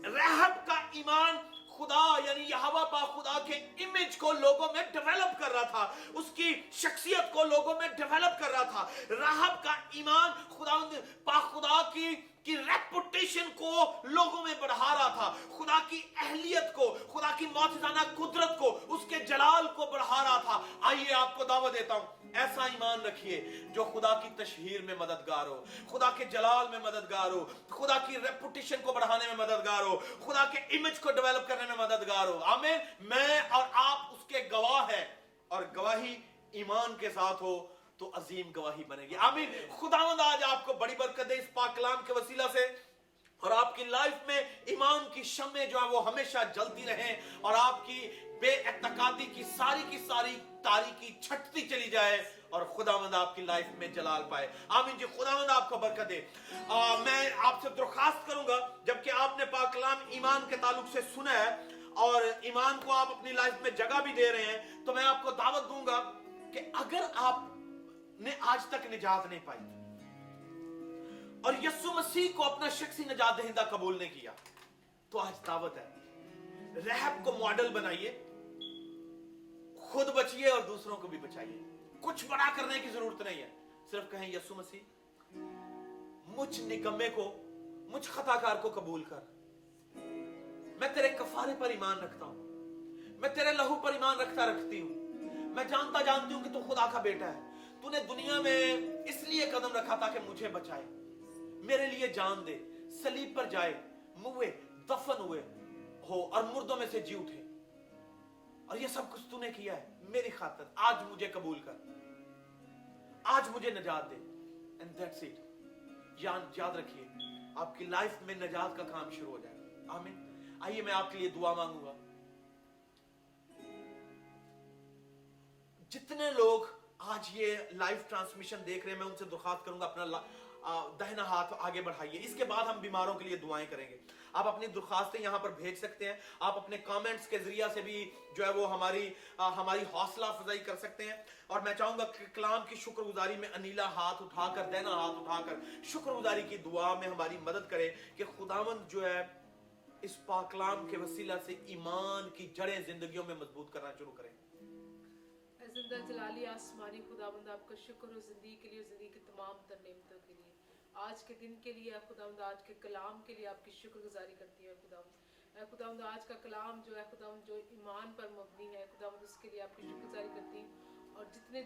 [SPEAKER 1] रहब का ईमान खुदा यानी यहोवा पाक खुदा के इमेज को लोगों में डेवलप कर रहा था, उसकी शख्सियत को लोगों में डेवलप कर रहा था। रहब का ईमान खुदा पाक खुदा की रेपुटेशन को लोगों में बढ़ा रहा था, खुदा की अहलियत को, खुदा की मौजूदाना कुदरत को, उसके जलाल को बढ़ा रहा था। आइए आपको दावत देता हूं, ऐसा ईमान रखिए जो खुदा की तशहीर में मददगार हो, खुदा के जलाल में मददगार हो, खुदा की रेपुटेशन को बढ़ाने में मददगार हो, खुदा के इमेज को डेवलप करने में मददगार हो। आमीन। मैं और आप उसके गवाह हैं, और गवाही ईमान के साथ हो तो अजीम गवाही बनेगी। आमीन। खुदावंद आज आपको बड़ी बरकत दे इस पाक कलाम के वसीला से, और आपकी लाइफ में ईमान की शम्में जो है वो हमेशा जलती रहें, और आपकी बेएतकादी की सारी तारीकी छटती चली जाए, और खुदावंद आपकी लाइफ में जलाल पाए। आमीन जी। खुदावंद आपको बरकत दे। मैं आपसे दरख्वास्त करूंगा, जबकि आपने पाक कलाम ईमान के ताल्लुक से सुना है और ईमान को आप अपनी लाइफ में जगह भी दे रहे हैं, तो मैं आपको दावत दूंगा कि अगर आपने आज तक निजात नहीं पाई और यीशु मसीह को अपना शख्सी निजात दहिंदा कबूल नहीं किया, तो आज दावत है, रहब को मॉडल बनाइए, खुद बचिए और दूसरों को भी बचाइए। कुछ बड़ा करने की जरूरत नहीं है, सिर्फ कहें यीशु मसीह मुझ निकम्मे को, मुझ खताकार को कबूल कर। मैं तेरे कफारे पर ईमान रखता हूं, मैं तेरे लहू पर ईमान रखती हूं। मैं जानती हूं कि तू खुदा का बेटा है। तूने दुनिया में इसलिए कदम रखा था कि मुझे बचाए, मेरे लिए जान दे, सलीब पर जाए, मुए, दफन हुए हो और मुर्दों में से जी उठे, और ये सब कुछ तूने किया है मेरी खातिर। आज मुझे कबूल कर, आज मुझे निजात दे, एंड दैट्स इट। याद रखिए, आपकी लाइफ में निजात का काम शुरू हो जाएगा। आमीन। आइए मैं आपके लिए दुआ मांगूंगा। जितने लोग आज ये लाइव ट्रांसमिशन देख रहे हैं, मैं उनसे दरख्वास्त करूंगा अपना दाहिना हाथ आगे बढ़ाइए। इसके बाद हम बीमारों के लिए दुआएं करेंगे। आप अपनी दरख्वास्तें यहां पर भेज सकते हैं। आप अपने कमेंट्स के जरिया से भी जो है वो हमारी हौसला अफजाई कर सकते हैं। और मैं चाहूंगा कि कलाम की शुक्रगुजारी में अनीला हाथ उठाकर, दाहिना हाथ उठाकर शुक्रगुजारी की दुआ में हमारी मदद करे कि खुदावंद जो है इस पाक कलाम के वसीला से ईमान की जड़ें जिंदगियों में मजबूत करना शुरू करें।
[SPEAKER 2] जिंदा जलाली आसमानी खुदावंद, आपका शुक्र हो जिंदगी के लिए, जिंदगी की तमाम तर नेमतों के लिए, आज के दिन के लिए खुदावंद, आज के कलाम के लिए आपकी शुक्रगुजारी करती है खुदावंद। आज का कलाम जो है खुदावंद, जो ईमान पर मबनी है खुदावंद, उसके लिए आपकी शुक्रगुजारी करती हूँ। और जितने